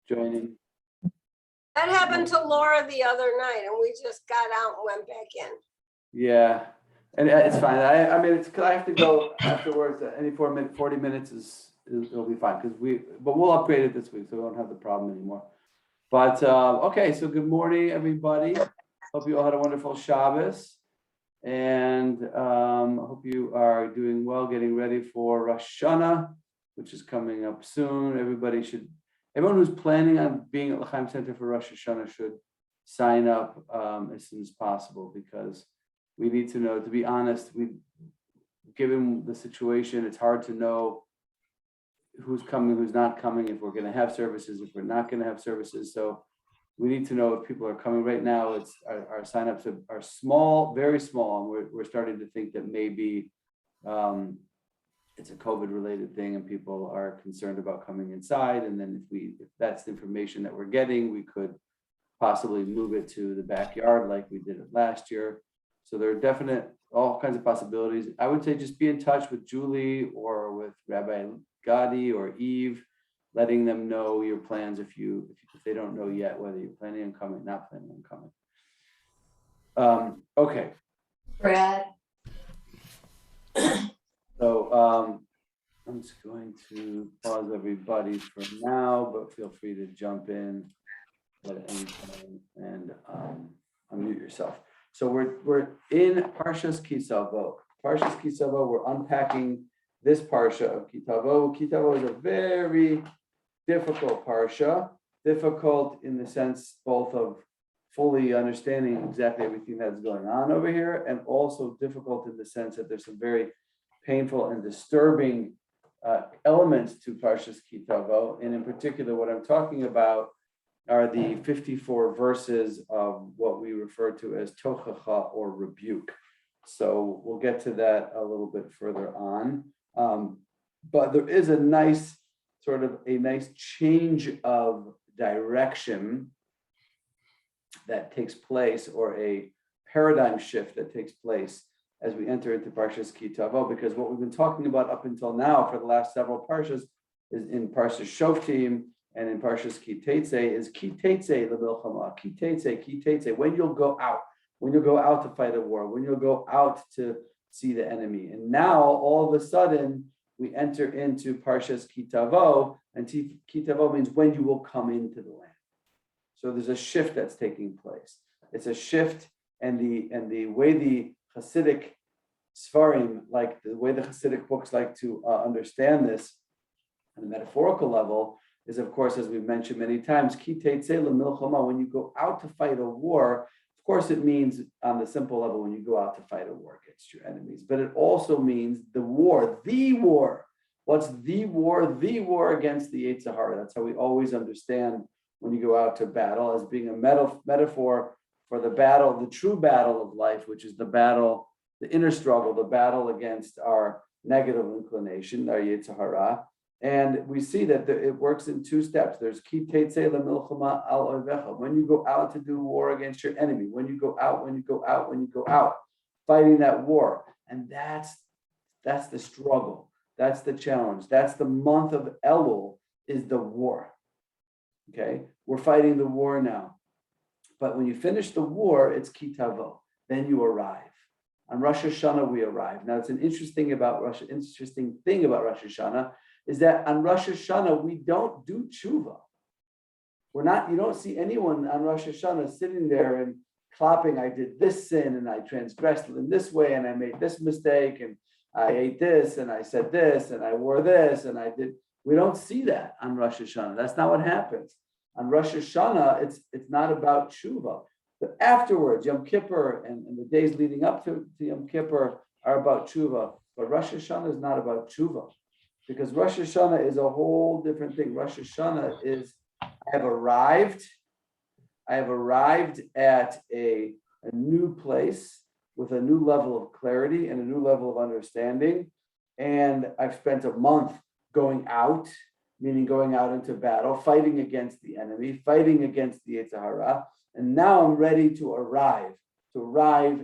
joining. That happened to Laura the other night, and we just got out and went back in. Yeah, and it's fine. I mean, it's 'cause I have to go afterwards. Any 40 minutes it'll be fine but we'll upgrade it this week, so we won't have the problem anymore. But okay, so good morning, everybody. Hope you all had a wonderful Shabbos, and hope you are doing well, getting ready for Rosh Hashanah, which is coming up soon. Everyone who's planning on being at L'Chaim Center for Rosh Hashanah should sign up as soon as possible, because we need to know, to be honest, given the situation, it's hard to know who's coming, who's not coming, if we're going to have services, if we're not going to have services. So we need to know if people are coming. Right now, our signups are small, very small, and we're starting to think that maybe it's a COVID related thing and people are concerned about coming inside. And then if that's the information that we're getting, we could possibly move it to the backyard like we did it last year. So there are all kinds of possibilities. I would say just be in touch with Julie or with Rabbi Gadi or Eve, letting them know your plans if they don't know yet whether you're planning on coming, not planning on coming. Okay. Brad. So I'm just going to pause everybody for now, but feel free to jump in at any time and unmute yourself. So we're in Parshas Ki Tavo. Parshas Ki Tavo, we're unpacking this Parsha of Ki Tavo. Ki Tavo is a very difficult Parsha, difficult in the sense both of fully understanding exactly everything that's going on over here, and also difficult in the sense that there's some very painful and disturbing elements to Parshas Ki Tavo. And in particular, what I'm talking about are the 54 verses of what we refer to as tochacha, or rebuke. So we'll get to that a little bit further on. But there is a nice change of direction that takes place, or a paradigm shift that takes place as we enter into Parshas Ki Tavo, because what we've been talking about up until now for the last several Parshas is in Parshas Shoftim and in Parshas Ki Teitzei is Ki Teitzei le'milchama, Ki Teitzei, when you'll go out to fight a war, when you'll go out to see the enemy. And now all of a sudden we enter into Parshas Ki Tavo, and Ki Tavo means when you will come into the land. So there's a shift that's taking place. It's a shift, and the way the Hasidic Sfarim, like the way the Hasidic books like to understand this on a metaphorical level, is, of course, as we've mentioned many times, Ki Teitzei le'milchama, when you go out to fight a war. Of course, it means on the simple level when you go out to fight a war against your enemies, but it also means the war. What's the war? The war against the Yetzer Hara. That's how we always understand when you go out to battle, as being a metaphor for the battle, the true battle of life, which is the battle, the inner struggle, the battle against our negative inclination, our Yetzer Hara. And we see that it works in two steps. There's Ki Teitzei le'milchama al oivecha, when you go out to do war against your enemy, when you go out, fighting that war. And that's the struggle. That's the challenge. That's the month of Elul, is the war. Okay, we're fighting the war now. But when you finish the war, it's Ki Tavo. Then you arrive. On Rosh Hashanah, we arrive. Now, it's an interesting thing about Rosh Hashanah is that on Rosh Hashanah, we don't do tshuva. You don't see anyone on Rosh Hashanah sitting there and clapping, I did this sin and I transgressed in this way and I made this mistake and I ate this and I said this and I wore this and I did. We don't see that on Rosh Hashanah. That's not what happens. On Rosh Hashanah, it's not about tshuva. But afterwards, Yom Kippur and the days leading up to Yom Kippur are about tshuva. But Rosh Hashanah is not about tshuva, because Rosh Hashanah is a whole different thing. Rosh Hashanah is, I have arrived at a new place with a new level of clarity and a new level of understanding. And I've spent a month going out, meaning going out into battle, fighting against the enemy, fighting against the Yetzer Hara. And now I'm ready to arrive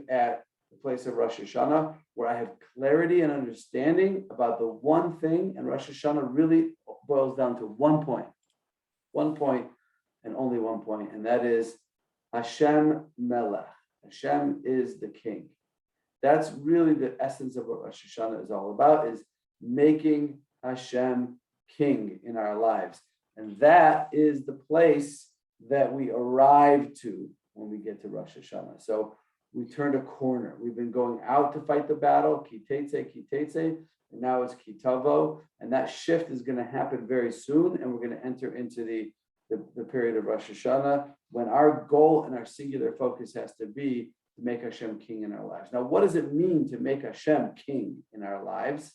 at the place of Rosh Hashanah, where I have clarity and understanding about the one thing. And Rosh Hashanah really boils down to one point. one point and only one point, and that is Hashem Melech. Hashem is the king. That's really the essence of what Rosh Hashanah is all about, is making Hashem king in our lives. And that is the place that we arrive to when we get to Rosh Hashanah. So we turned a corner. We've been going out to fight the battle, ki teitze, and now it's ki tavo. And that shift is going to happen very soon. And we're going to enter into the period of Rosh Hashanah, when our goal and our singular focus has to be to make Hashem king in our lives. Now, what does it mean to make Hashem king in our lives?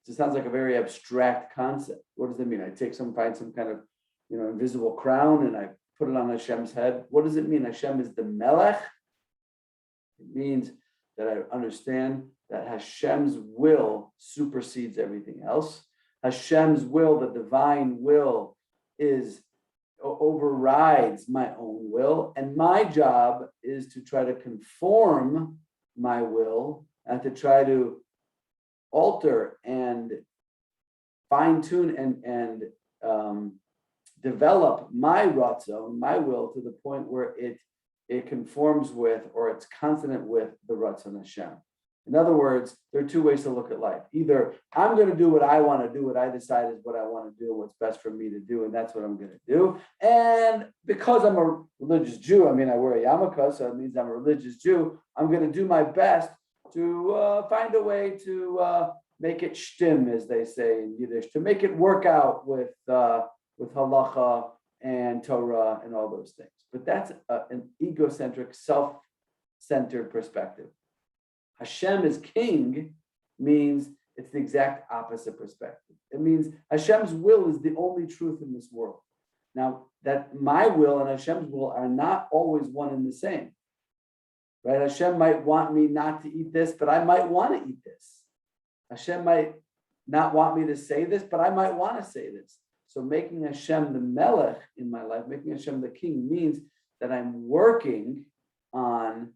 It sounds like a very abstract concept. What does it mean? I find some kind of, invisible crown and I put it on Hashem's head. What does it mean? Hashem is the Melech. It means that I understand that Hashem's will supersedes everything else. Hashem's will, the divine will, overrides my own will, and my job is to try to conform my will and to try to alter and fine-tune and develop my ratzon, my will, to the point where it conforms with, or it's consonant with, the ratzon Hashem. In other words, there are two ways to look at life. Either I'm going to do what I want to do, what I decide is what I want to do, what's best for me to do, and that's what I'm going to do. And because I'm a religious Jew, I wear a yarmulke, so it means I'm a religious Jew, I'm going to do my best to find a way to make it shtim, as they say in Yiddish, to make it work out with halacha and Torah and all those things. But that's an egocentric, self-centered perspective. Hashem is king means it's the exact opposite perspective. It means Hashem's will is the only truth in this world. Now, that my will and Hashem's will are not always one and the same. Right? Hashem might want me not to eat this, but I might want to eat this. Hashem might not want me to say this, but I might want to say this. So making Hashem the Melech in my life, making Hashem the king, means that I'm working on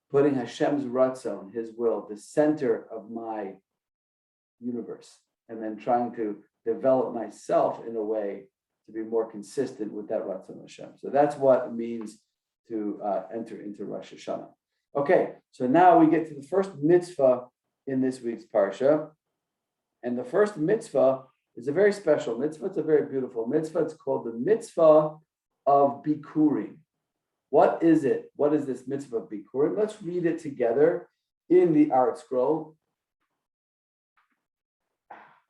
putting Hashem's ratzon, his will, the center of my universe, and then trying to develop myself in a way to be more consistent with that ratzon Hashem. So that's what it means to enter into Rosh Hashanah. Okay, so now we get to the first mitzvah in this week's Parsha. And the first mitzvah is a very special mitzvah. It's a very beautiful mitzvah. It's called the mitzvah of Bikurim. What is it? What is this mitzvah of Bikurim? Let's read it together in the Art Scroll,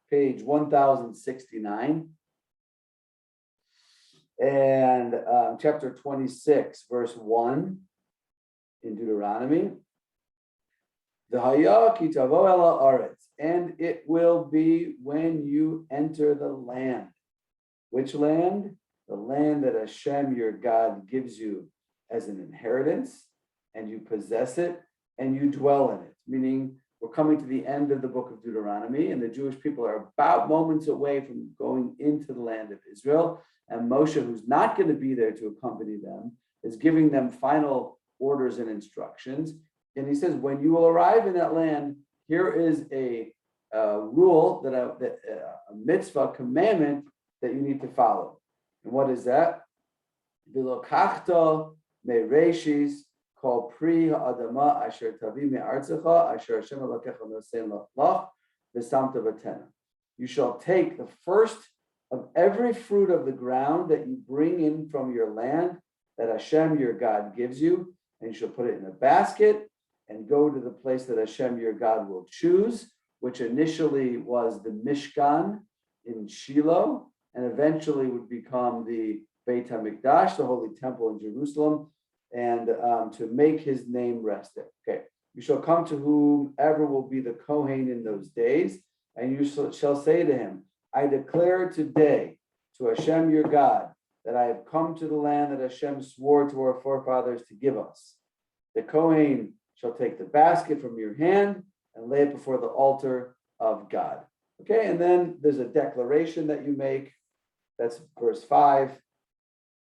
page 1069, and chapter 26, verse 1 in Deuteronomy. V'haya ki tavo el haaretz, and it will be when you enter the land. Which land? The land that Hashem, your God, gives you as an inheritance, and you possess it, and you dwell in it. Meaning, we're coming to the end of the book of Deuteronomy, and the Jewish people are about moments away from going into the land of Israel. And Moshe, who's not going to be there to accompany them, is giving them final orders and instructions. And he says, when you will arrive in that land, here is a rule, a mitzvah, commandment that you need to follow. And what is that? V'lokachta me'reishis kol pri ha'adama asher tavi me'artzecha asher Hashem Elokecha nosen lach v'samta v'tena. You shall take the first of every fruit of the ground that you bring in from your land that Hashem, your God, gives you, and you shall put it in a basket and go to the place that Hashem, your God, will choose, which initially was the Mishkan in Shiloh, and eventually would become the Beit HaMikdash, the Holy Temple in Jerusalem, and to make his name rest there. Okay, you shall come to whomever will be the Kohen in those days, and you shall say to him, I declare today to Hashem, your God, that I have come to the land that Hashem swore to our forefathers to give us. The Kohen shall take the basket from your hand and lay it before the altar of God. Okay, and then there's a declaration that you make. That's verse 5.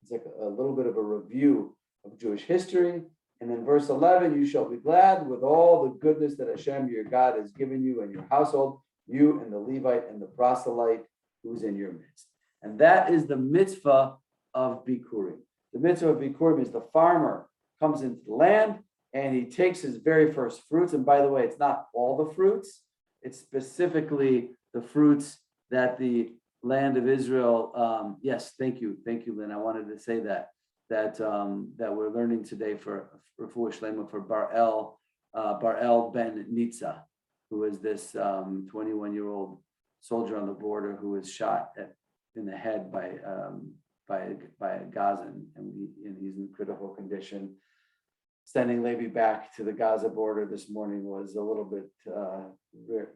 It's like a little bit of a review of Jewish history. And then verse 11, you shall be glad with all the goodness that Hashem, your God, has given you and your household, you and the Levite and the proselyte who's in your midst. And that is the mitzvah of Bikurim. The mitzvah of Bikurim is the farmer comes into the land and he takes his very first fruits. And by the way, it's not all the fruits. It's specifically the fruits that the land of Israel, yes, thank you, Lynn. I wanted to say that we're learning today for Refuah Shlema for Bar El Ben Nitza, who is this 21-year-old soldier on the border who was shot in the head by a Gazan, and he's in critical condition. Sending Levi back to the Gaza border this morning was a little bit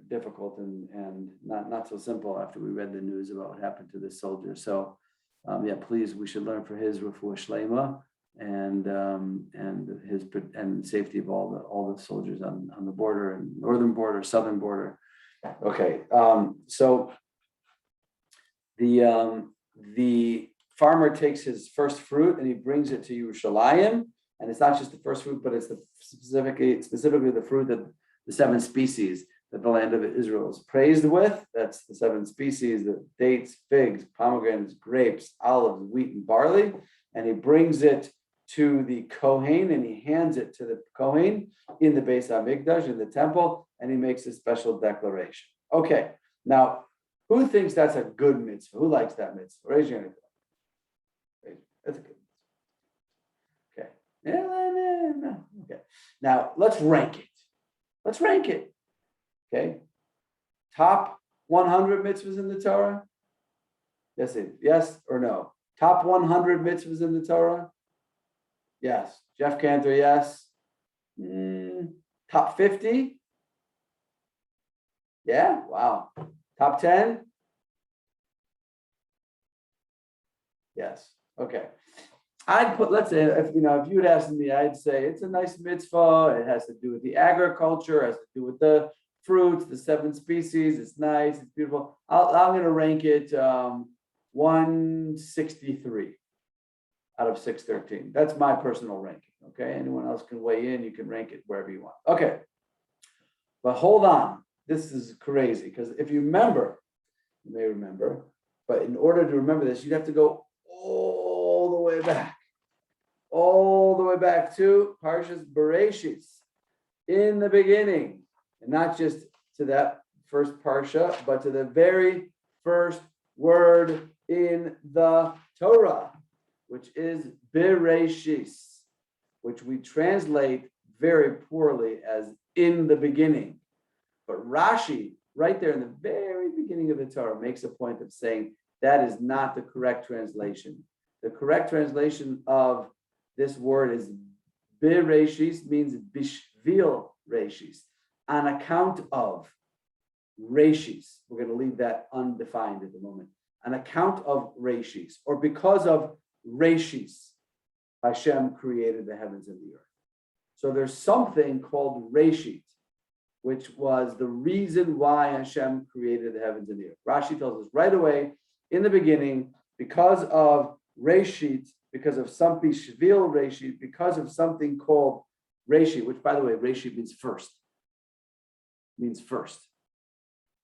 difficult and not so simple after we read the news about what happened to this soldier. So, please, we should learn for his refuah shlema and his and safety of all the soldiers on the border and northern border, southern border. Okay, so the farmer takes his first fruit and he brings it to Yerushalayim. And it's not just the first fruit, but it's specifically the fruit that the 7 species that the land of Israel is praised with. That's the 7 species: the dates, figs, pomegranates, grapes, olives, wheat, and barley. And he brings it to the Kohen and he hands it to the Kohen in the Beis HaMikdash, in the temple, and he makes a special declaration. Okay, now, who thinks that's a good mitzvah? Who likes that mitzvah? Raise your hand. That's a good. Okay. Now let's rank it. Okay. Top 100 mitzvahs in the Torah? Yes or no? Top 100 mitzvahs in the Torah? Yes. Jeff Cantor, yes. Top 50? Yeah. Wow. Top 10? Yes. Okay. I'd put, let's say, if you'd asked me, I'd say it's a nice mitzvah. It has to do with the agriculture, it has to do with the fruits, the 7 species. It's nice, it's beautiful. I'm going to rank it 163 out of 613. That's my personal ranking. Okay, anyone else can weigh in. You can rank it wherever you want. Okay, but hold on. This is crazy because if you remember, you may remember, but in order to remember this, you'd have to go all the way back to Parshas Bereshis, in the beginning, and not just to that first Parsha, but to the very first word in the Torah, which is Bereshis, which we translate very poorly as in the beginning. But Rashi, right there in the very beginning of the Torah, makes a point of saying that is not the correct translation. The correct translation of this word is Bereshis, means bishvil reshis, on account of reshis. We're going to leave that undefined at the moment. On account of reshis, or because of reshis, Hashem created the heavens and the earth. So there's something called reshit, which was the reason why Hashem created the heavens and the earth. Rashi tells us right away in the beginning, because of reshit, because of something shvil reshit, because of something called reshit, which, by the way, reshit means first.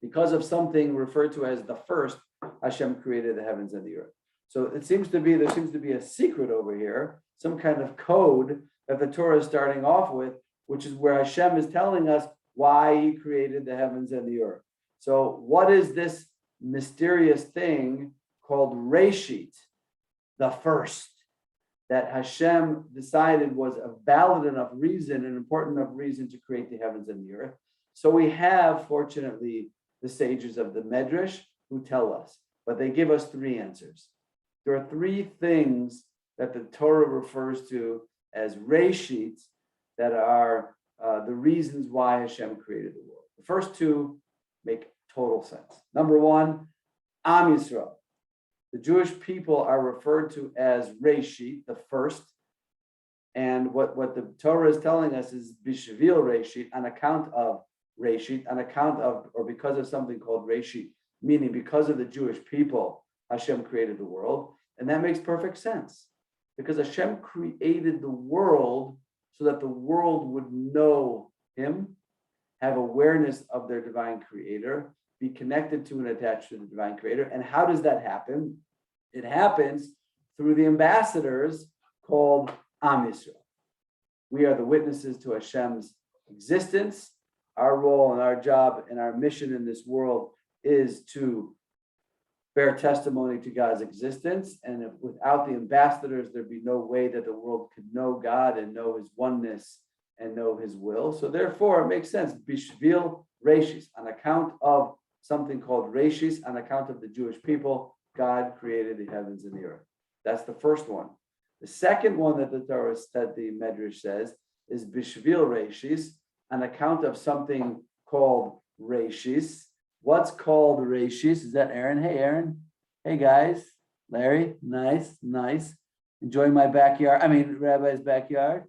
Because of something referred to as the first, Hashem created the heavens and the earth. So there seems to be a secret over here, some kind of code that the Torah is starting off with, which is where Hashem is telling us why he created the heavens and the earth. So what is this mysterious thing called reshit, the first, that Hashem decided was a valid enough reason, an important enough reason to create the heavens and the earth? So we have, fortunately, the sages of the Medrash who tell us, but they give us 3 answers. There are 3 things that the Torah refers to as reshit that are the reasons why Hashem created the world. The first 2 make total sense. Number 1, Am Yisrael. The Jewish people are referred to as reshit, the first. And what the Torah is telling us is bishvil reshit, on account of reshit, on account of, or because of something called reshit, meaning because of the Jewish people, Hashem created the world. And that makes perfect sense, because Hashem created the world so that the world would know him, have awareness of their divine creator, be connected to and attached to the divine creator. And how does that happen? It happens through the ambassadors called Am Yisrael. We are the witnesses to Hashem's existence. Our role and our job and our mission in this world is to bear testimony to God's existence. And if, without the ambassadors, there'd be no way that the world could know God and know his oneness and know his will. So therefore, it makes sense. Bishvil Reshis, on account of something called Reshis, on account of the Jewish people, God created the heavens and the earth. That's the first one. The second one that the Torah that the Medrash says is Bishvil Reshis, on account of something called Reshis. What's called Reshis? Is that Aaron? Hey, Aaron. Hey, guys. Larry. Nice. Enjoying my backyard. Rabbi's backyard.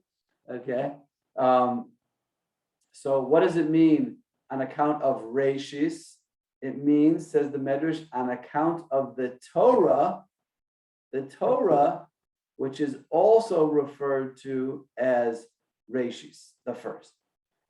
Okay. So what does it mean on account of Reshis? It means, says the Medrash, on account of the Torah, which is also referred to as Reshis, the first.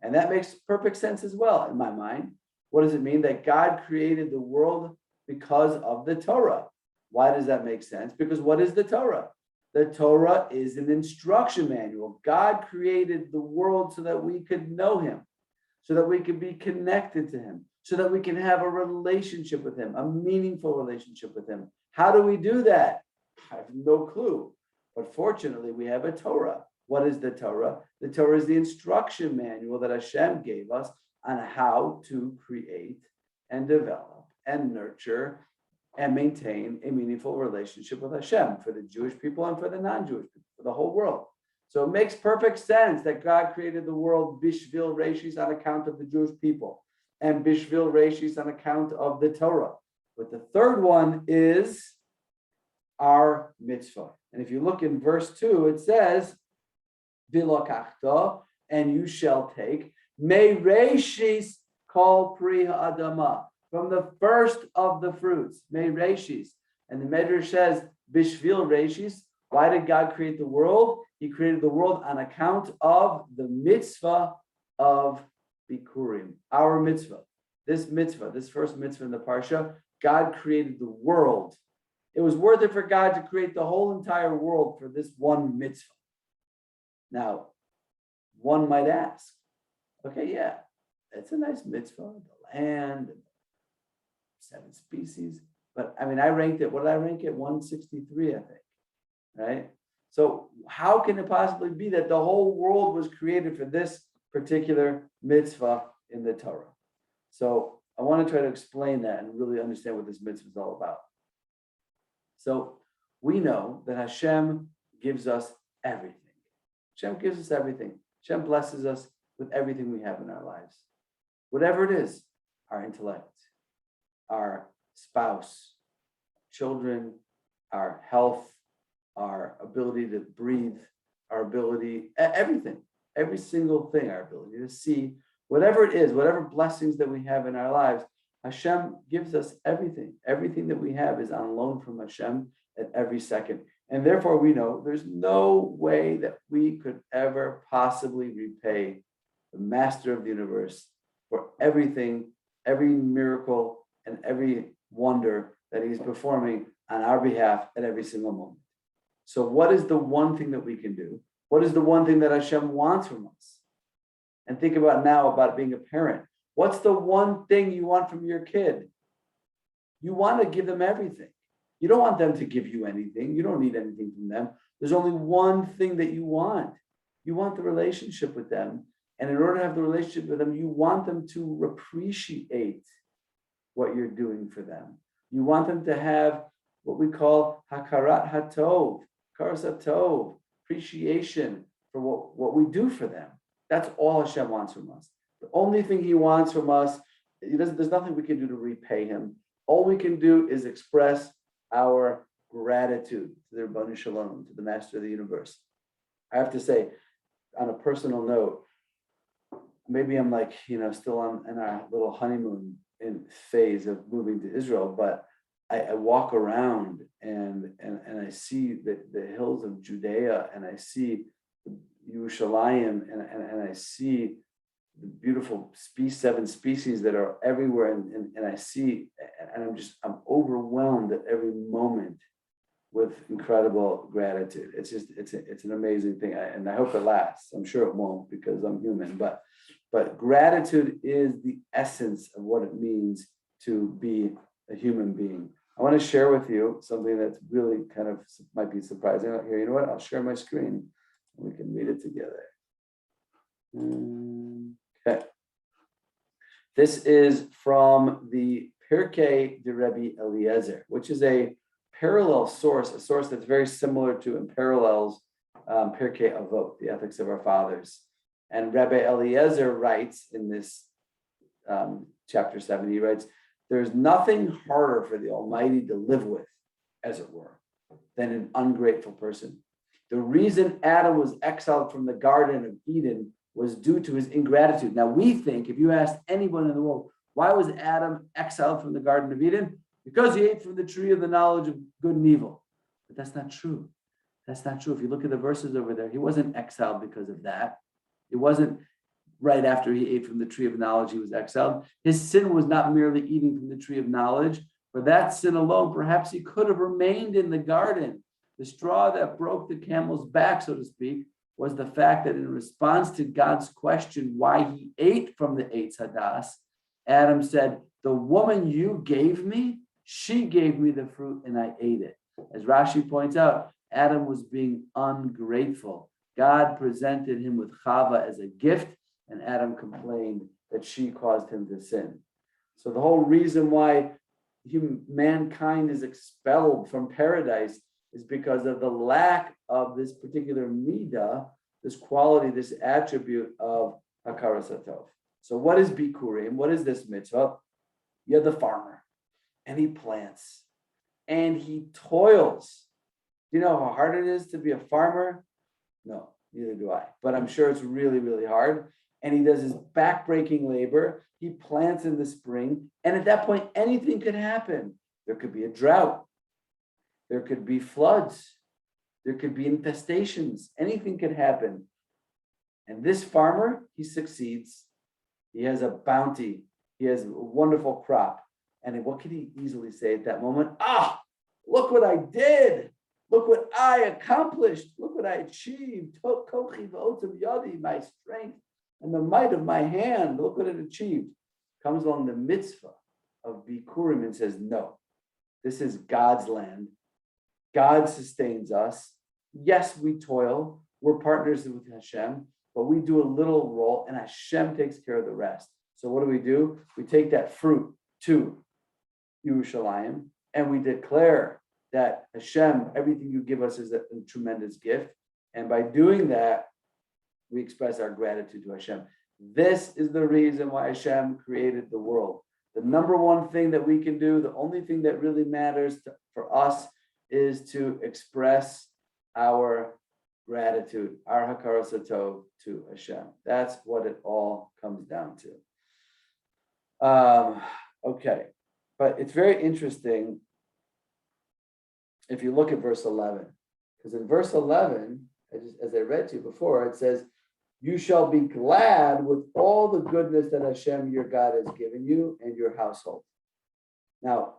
And that makes perfect sense as well in my mind. What does it mean? That God created the world because of the Torah. Why does that make sense? Because what is the Torah? The Torah is an instruction manual. God created the world so that we could know him, so that we could be connected to him, so that we can have a relationship with him, a meaningful relationship with him. How do we do that? I have no clue. But fortunately, we have a Torah. What is the Torah? The Torah is the instruction manual that Hashem gave us on how to create and develop and nurture and maintain a meaningful relationship with Hashem for the Jewish people and for the non-Jewish people, for the whole world. So it makes perfect sense that God created the world Bishvil Reshis on account of the Jewish people and Bishvil Reshis on account of the Torah. But the third one is our mitzvah. And if you look in verse 2, it says, Vilokachta, and you shall take, Me Reshis kol pri ha'adama, from the first of the fruits, Me Reshis. And the Medrash says, Bishvil Reshis. Why did God create the world? He created the world on account of the mitzvah of Bikurim, our mitzvah. This first mitzvah in the Parsha, God created the world. It was worth it for God to create the whole entire world for this one mitzvah. Now, one might ask, okay, yeah, it's a nice mitzvah, the land, 7 species. But I ranked it, what did I rank it? 163, I think, right? So how can it possibly be that the whole world was created for this particular mitzvah in the Torah? So I want to try to explain that and really understand what this mitzvah is all about. So we know that Hashem gives us everything. Hashem gives us everything. Hashem blesses us with everything we have in our lives. Whatever it is, our intellect, our spouse, children, our health, our ability to breathe, our ability, everything, every single thing, our ability to see, whatever it is, whatever blessings that we have in our lives, Hashem gives us everything. Everything that we have is on loan from Hashem at every second. And therefore we know there's no way that we could ever possibly repay the master of the universe for everything, every miracle and every wonder that he's performing on our behalf at every single moment. So what is the one thing that we can do? What is the one thing that Hashem wants from us? And think about now about being a parent. What's the one thing you want from your kid? You want to give them everything. You don't want them to give you anything. You don't need anything from them. There's only one thing that you want. You want the relationship with them. And in order to have the relationship with them, you want them to appreciate what you're doing for them. You want them to have what we call hakarat hatov, karas hatov, appreciation for what we do for them. That's all Hashem wants from us. The only thing he wants from us, there's nothing we can do to repay him. All we can do is express our gratitude to the Rabbanu Shalom, to the Master of the Universe. I have to say, on a personal note, maybe I'm still in our little honeymoon phase of moving to Israel, but I walk around and I see the hills of Judea, and I see Yerushalayim, and I see the beautiful 7 species that are everywhere, and I see, and I'm overwhelmed at every moment with incredible gratitude. It's just, it's an amazing thing. And I hope it lasts. I'm sure it won't because I'm human, but gratitude is the essence of what it means to be a human being. I want to share with you something that's really kind of might be surprising out here. You know what? I'll share my screen and we can read it together. Okay. This is from the Pirkei de Rebbe Eliezer, which is a parallel source, a source that's very similar to and parallels Pirkei Avot, the ethics of our fathers. And Rebbe Eliezer writes in this chapter 7, he writes, there's nothing harder for the Almighty to live with, as it were, than an ungrateful person. The reason Adam was exiled from the Garden of Eden was due to his ingratitude. Now we think, if you asked anyone in the world, why was Adam exiled from the Garden of Eden? Because he ate from the tree of the knowledge of good and evil. But that's not true. That's not true. If you look at the verses over there, he wasn't exiled because of that. It wasn't right after he ate from the tree of knowledge he was exiled. His sin was not merely eating from the tree of knowledge. For that sin alone, perhaps he could have remained in the garden. The straw that broke the camel's back, so to speak, was the fact that in response to God's question why he ate from the Eitz Hadas, Adam said, the woman you gave me, she gave me the fruit and I ate it. As Rashi points out, Adam was being ungrateful. God presented him with Chava as a gift, and Adam complained that she caused him to sin. So the whole reason why mankind is expelled from paradise is because of the lack of this particular midah, this quality, this attribute of hakaras hatov. So what is bikurim? What is this mitzvah? You're the farmer, and he plants, and he toils. Do you know how hard it is to be a farmer? No, neither do I. But I'm sure it's really, really hard. And he does his backbreaking labor. He plants in the spring, and at that point, anything could happen. There could be a drought. There could be floods. There could be infestations. Anything could happen. And this farmer, he succeeds. He has a bounty. He has a wonderful crop. And what could he easily say at that moment? Ah, look what I did. Look what I accomplished. Look what I achieved. Kochi v'otam yadi, my strength and the might of my hand. Look what it achieved. Comes along the mitzvah of Bikurim and says, no, this is God's land. God sustains us. Yes, we toil. We're partners with Hashem, but we do a little role and Hashem takes care of the rest. So what do? We take that fruit to Yerushalayim and we declare that Hashem, everything you give us is a tremendous gift. And by doing that, we express our gratitude to Hashem. This is the reason why Hashem created the world. The number one thing that we can do, the only thing that really matters for us is to express our gratitude, our hakaras hatov to Hashem. That's what it all comes down to. Okay, but it's very interesting if you look at verse 11, because in verse 11, as I read to you before, it says, you shall be glad with all the goodness that Hashem, your God, has given you and your household. Now,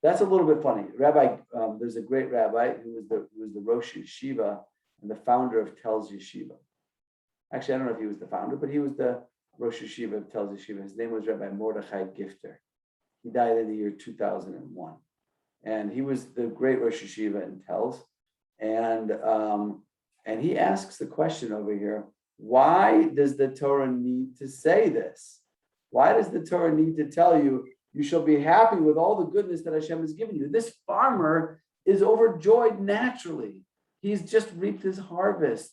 that's a little bit funny. There's a great rabbi who was the Rosh Yeshiva and the founder of Telz Yeshiva. Actually, I don't know if he was the founder, but he was the Rosh Yeshiva of Telz Yeshiva. His name was Rabbi Mordechai Gifter. He died in the year 2001. And he was the great Rosh Yeshiva in Telz. And he asks the question over here, why does the Torah need to say this? Why does the Torah need to tell you, you shall be happy with all the goodness that Hashem has given you? This farmer is overjoyed naturally. He's just reaped his harvest.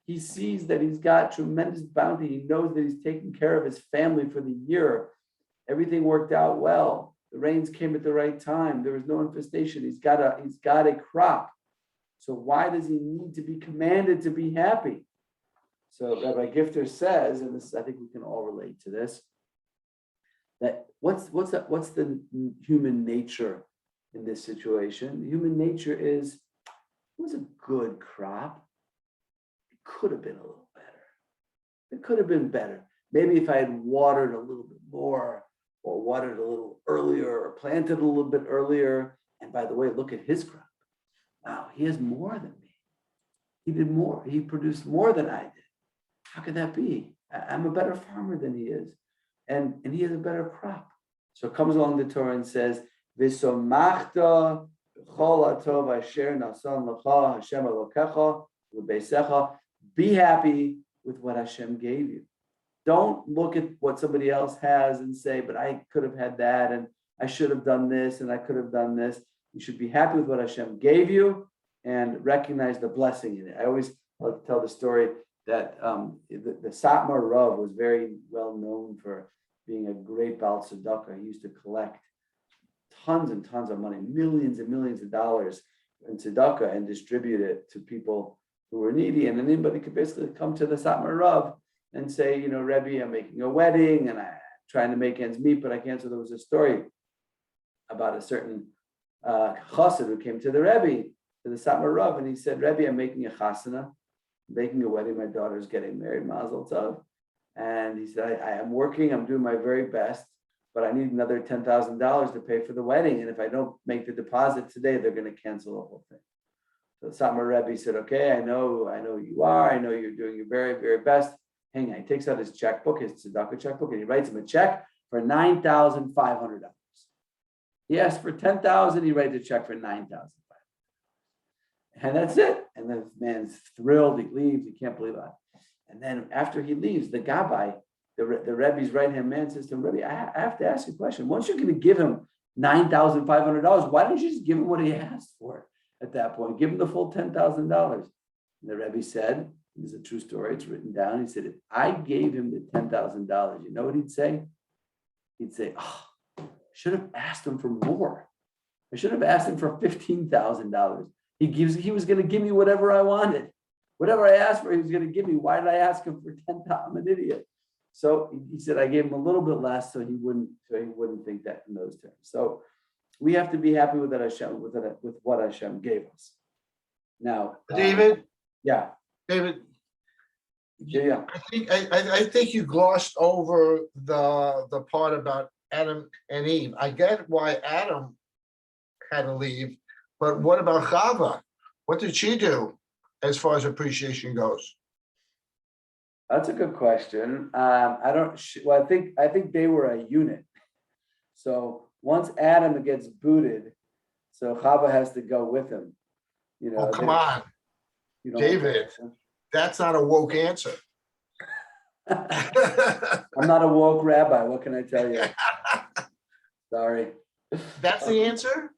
He sees that he's got tremendous bounty. He knows that he's taking care of his family for the year. Everything worked out well. The rains came at the right time. There was no infestation. He's got a crop. So why does he need to be commanded to be happy? So Rabbi Gifter says, and this I think we can all relate to this, that what's the human nature in this situation? The human nature is, it was a good crop. It could have been a little better. It could have been better. Maybe if I had watered a little bit more, or watered a little earlier, or planted a little bit earlier. And by the way, look at his crop. wow, he has more than me. He did more. He produced more than I did. How could that be? I'm a better farmer than he is. And he has a better crop. So it comes along the Torah and says, V'somachta b'chol hatov asher nasan lecha Hashem Elokecha u'beisecha. Be happy with what Hashem gave you. Don't look at what somebody else has and say, but I could have had that, and I should have done this, and I could have done this. You should be happy with what Hashem gave you and recognize the blessing in it. I always like to tell the story that the Satmar Rav was very well known for being a great Baal Tzedakah. He used to collect tons and tons of money, millions and millions of dollars in tzedakah and distribute it to people who were needy. And anybody could basically come to the Satmar Rav and say, Rebbe, I'm making a wedding and I'm trying to make ends meet, but I can't. So there was a story about a certain chassid who came to the Rebbe, to the Satmar Rav, and he said, Rebbe, I'm making a chasana, making a wedding. My daughter's getting married, Mazel Tov. And he said, I am working, I'm doing my very best, but I need another $10,000 to pay for the wedding. And if I don't make the deposit today, they're going to cancel the whole thing. So the Satmar Rebbe said, okay, I know you are. I know you're doing your very, very best. Hang on. He takes out his checkbook, his tzedakah checkbook, and he writes him a check for $9,500. He asked for $10,000. He writes a check for $9,500. And that's it. And the man's thrilled. He leaves. He can't believe it. And then after he leaves, the Gabbai, the Rebbe's right-hand man, says to him, Rebbe, I have to ask you a question. Once you're going to give him $9,500, why don't you just give him what he asked for at that point? Give him the full $10,000. And the Rebbe said, this is a true story, it's written down. He said, if I gave him the $10,000, you know what he'd say? He'd say, oh, I should have asked him for more. I should have asked him for $15,000. He was going to give me whatever I wanted. Whatever I asked for, he was going to give me. Why did I ask him for $10,000? I'm an idiot. So he said, I gave him a little bit less so he wouldn't think that in those terms. So we have to be happy with that Hashem, with what Hashem gave us. Now, David. Yeah. David. Yeah. I think you glossed over the part about Adam and Eve. I get why Adam had to leave, but what about Chava? What did she do as far as appreciation goes? That's a good question. I think they were a unit. So once Adam gets booted, so Chava has to go with him. Oh, come on, David. That's not a woke answer. I'm not a woke rabbi. What can I tell you? Sorry. That's the answer?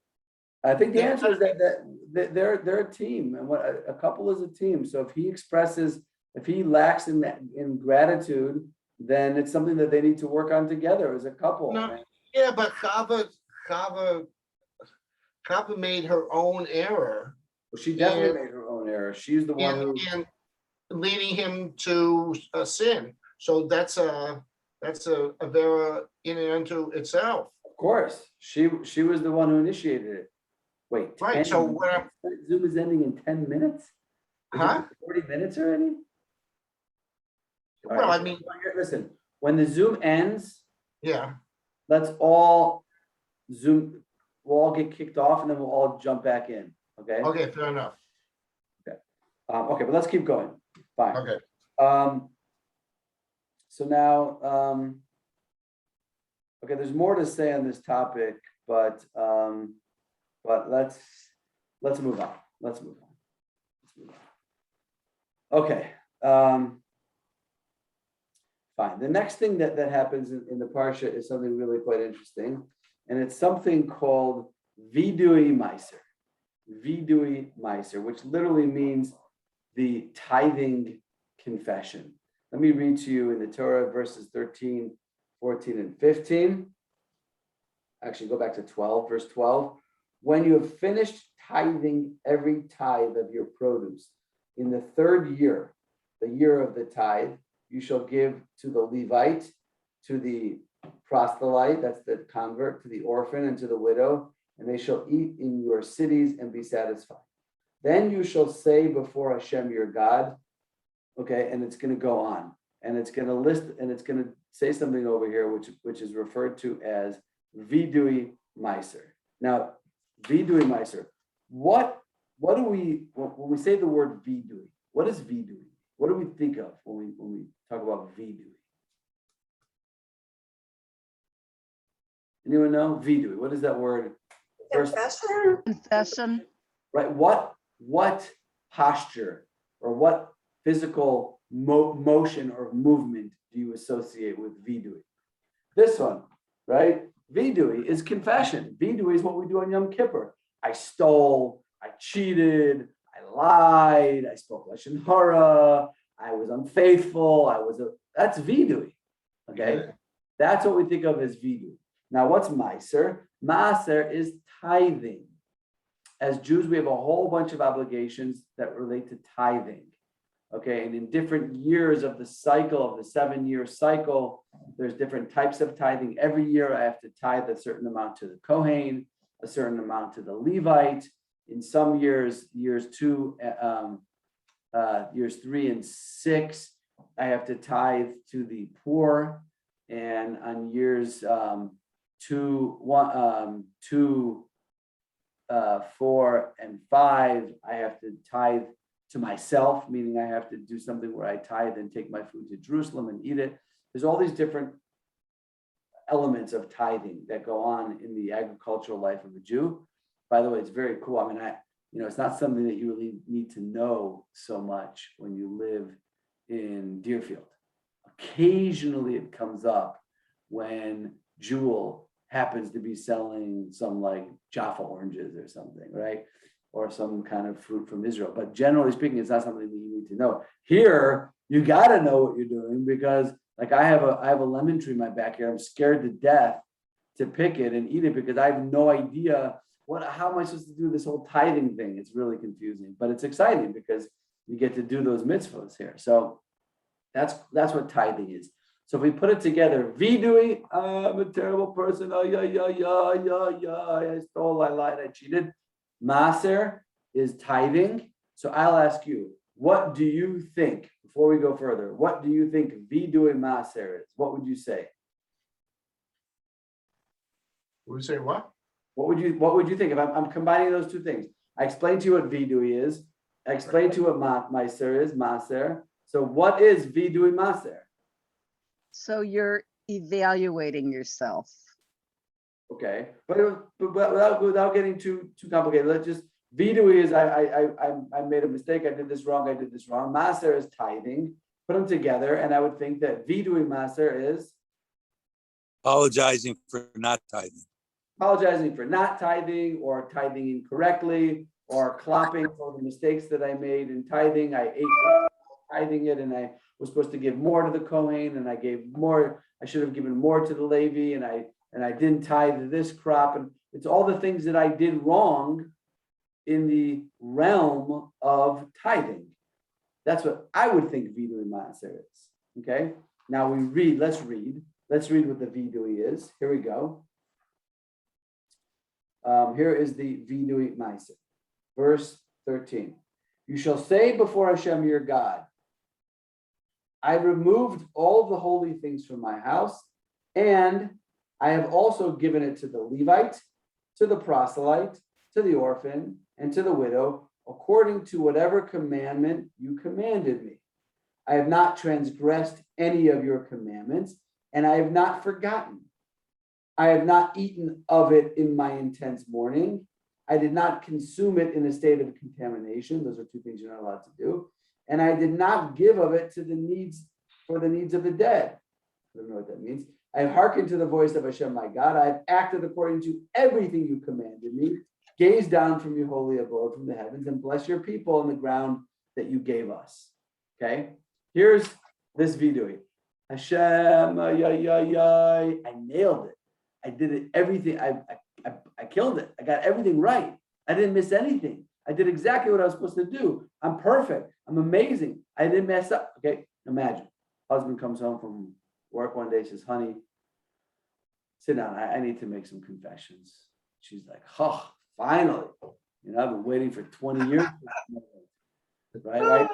I think the answer is that they're a team, and what a couple is a team. So if he lacks in gratitude, then it's something that they need to work on together as a couple. No, yeah, but Chava made her own error. Well, she definitely made her own error. She's the one who and leading him to sin. So that's a vera in and unto itself. Of course, she was the one who initiated it. Wait, right? So Zoom is ending in 10 minutes. Huh? 40 minutes already? Well, right. I mean, listen. When the Zoom ends, yeah, let's all Zoom. We'll all get kicked off, and then we'll all jump back in. Okay. Okay, fair enough. Okay. Okay, but let's keep going. Fine. Okay. So now, okay, there's more to say on this topic, but let's move on. Let's move on. Okay. Fine. The next thing that happens in the Parsha is something really quite interesting, and it's something called Vidui Meiser. Vidui Meiser, which literally means the tithing confession. Let me read to you in the Torah verses 13, 14, and 15. Actually, go back to 12, verse 12. When you have finished tithing every tithe of your produce, in the third year, the year of the tithe, you shall give to the Levite, to the proselyte, that's the convert, to the orphan, and to the widow, and they shall eat in your cities and be satisfied. Then you shall say before Hashem your God, okay, and it's going to go on, and it's going to list, and it's going to say something over here, which is referred to as Vidui Meiser. Now, Vidui Meiser, what what do we, when we say the word vidui, what is vidui? What do we think of when we talk about vidui? Anyone know? Vidui, what is that word? First, Confession? Confession. right? What posture or what physical motion or movement do you associate with vidui? This one, right? Vidui is confession. Vidui is what we do on Yom Kippur. I stole, I cheated, I lied, I spoke lashon hara, I was unfaithful, that's vidui. Okay, that's what we think of as vidui. Now, what's maaser? Maaser is tithing. As Jews, we have a whole bunch of obligations that relate to tithing. Okay, and in different years of the cycle, of the 7-year cycle, there's different types of tithing. Every year I have to tithe a certain amount to the Kohen, a certain amount to the Levite. In some years, years 3 and 6, I have to tithe to the poor. And on years 2, 4, and 5, I have to tithe to myself, meaning I have to do something where I tithe and take my food to Jerusalem and eat it. There's all these different elements of tithing that go on in the agricultural life of a Jew. By the way, it's very cool. I mean, it's not something that you really need to know so much when you live in Deerfield. Occasionally it comes up when Jewel happens to be selling some like Jaffa oranges or something, right? Or some kind of fruit from Israel. But generally speaking, it's not something that you need to know. Here, you got to know what you're doing because like I have a lemon tree in my backyard. I'm scared to death to pick it and eat it because I have no idea how am I supposed to do this whole tithing thing? It's really confusing, but it's exciting because you get to do those mitzvahs here. So that's what tithing is. So if we put it together, vidui, I'm a terrible person. Oh, I stole, I lied, I cheated. Maaser is tithing. So I'll ask you, what do you think, before we go further, what do you think vidui maaser is? What would you say? Would you say what? What would you think if I'm combining those two things? I explained to you what vidui is. I explained to you what maaser is, maaser. So what is vidui maaser? So you're evaluating yourself. Okay, but without getting too complicated, let's just vidui is I made a mistake. I did this wrong. Maaser is tithing. Put them together, and I would think that vidui maaser is apologizing for not tithing. Apologizing for not tithing or tithing incorrectly or clopping for the mistakes that I made in tithing. I ate tithing it, and I was supposed to give more to the Kohen, and I gave more. I should have given more to the Levi, and I didn't tithe this crop, and it's all the things that I did wrong in the realm of tithing. That's what I would think vidui maaser is. Okay. Now we read. Let's read what the vidui is. Here we go. Here is the vidui maaser, verse 13. You shall say before Hashem your God, I removed all the holy things from my house, and I have also given it to the Levite, to the proselyte, to the orphan, and to the widow, according to whatever commandment you commanded me. I have not transgressed any of your commandments, and I have not forgotten. I have not eaten of it in my intense mourning. I did not consume it in a state of contamination. Those are two things you're not allowed to do. And I did not give of it for the needs of the dead. I don't know what that means. I have hearkened to the voice of Hashem, my God. I have acted according to everything you commanded me. Gaze down from your holy abode from the heavens and bless your people on the ground that you gave us. Okay, here's this vidui. Hashem, I nailed it. I did it, everything. I killed it. I got everything right. I didn't miss anything. I did exactly what I was supposed to do. I'm perfect. I'm amazing. I didn't mess up. Okay, imagine. Husband comes home from work one day, says, honey, sit down. I need to make some confessions. She's like, oh, finally. I've been waiting for 20 years. Right?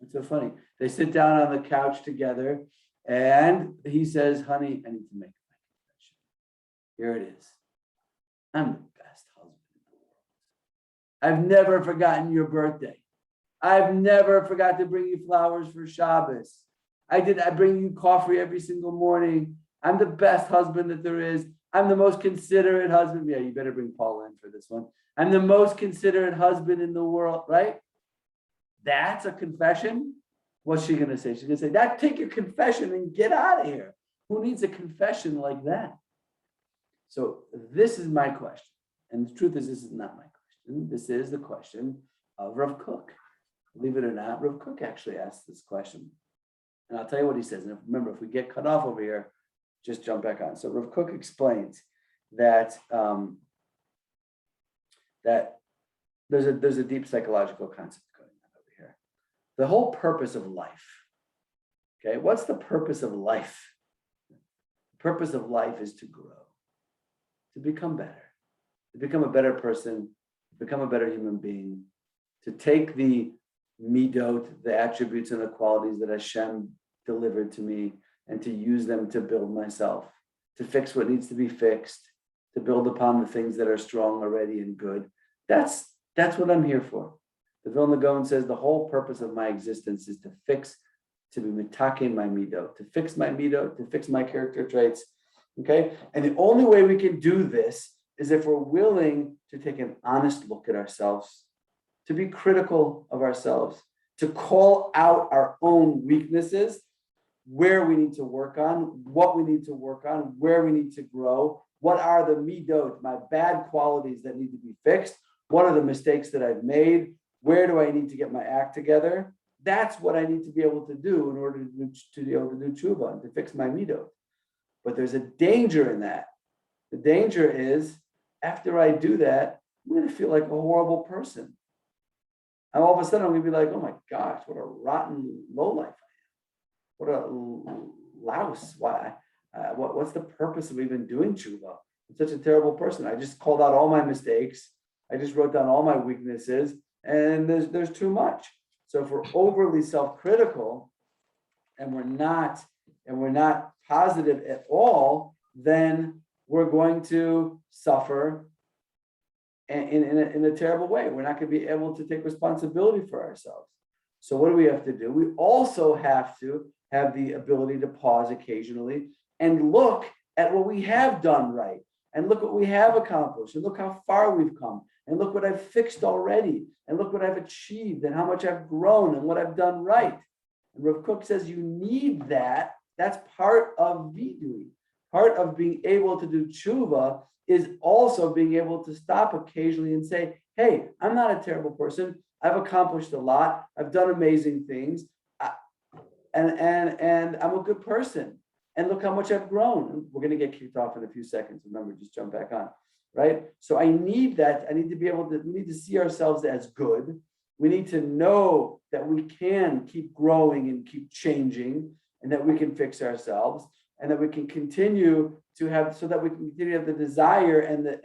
It's so funny. They sit down on the couch together, and he says, honey, I need to make my confession. Here it is. I'm the best husband in the world. I've never forgotten your birthday. I've never forgot to bring you flowers for Shabbos. I bring you coffee every single morning. I'm the best husband that there is. I'm the most considerate husband. Yeah, you better bring Paula in for this one. I'm the most considerate husband in the world, right? That's a confession. What's she going to say? She's going to say, that take your confession and get out of here. Who needs a confession like that? So this is my question. And the truth is, this is not my question. This is the question of Rav Kook. Believe it or not, Rav Kook actually asked this question. And I'll tell you what he says. And remember, if we get cut off over here, just jump back on. So Rav Kook explains that, that there's a deep psychological concept going on over here. The whole purpose of life. Okay, what's the purpose of life? The purpose of life is to grow, to become better, to become a better person, to become a better human being, to take the midot, the attributes and the qualities that Hashem delivered to me, and to use them to build myself, to fix what needs to be fixed, to build upon the things that are strong already and good. That's what I'm here for. The Vilna Gaon says the whole purpose of my existence is to be mitaken my midot, to fix my midot, to fix my character traits. Okay, and the only way we can do this is if we're willing to take an honest look at ourselves, to be critical of ourselves, to call out our own weaknesses, where we need to work on, what we need to work on, where we need to grow, what are the midot, my bad qualities that need to be fixed, what are the mistakes that I've made, where do I need to get my act together? That's what I need to be able to do in order to be able to do tshuva and to fix my midot. But there's a danger in that. The danger is after I do that, I'm going to feel like a horrible person. And all of a sudden I'm going to be like, oh my gosh, what a rotten lowlife I am. What a louse. Why? What's the purpose of even doing tshuva? I'm such a terrible person. I just called out all my mistakes. I just wrote down all my weaknesses, and there's too much. So if we're overly self-critical and we're not positive at all, then we're going to suffer in a terrible way. We're not going to be able to take responsibility for ourselves. So what do we have to do? We also have to have the ability to pause occasionally and look at what we have done right, and look what we have accomplished, and look how far we've come, and look what I've fixed already, and look what I've achieved, and how much I've grown, and what I've done right. And Rav Kook says you need that. That's part of vidui. Part of being able to do tshuva is also being able to stop occasionally and say, hey, I'm not a terrible person. I've accomplished a lot. I've done amazing things. And I'm a good person. And look how much I've grown. We're going to get kicked off in a few seconds. Remember, just jump back on, right? So I need that. I need to be able to, we need to see ourselves as good. We need to know that we can keep growing and keep changing, and that we can fix ourselves, and that we can continue to have, so that we can continue to have the desire and the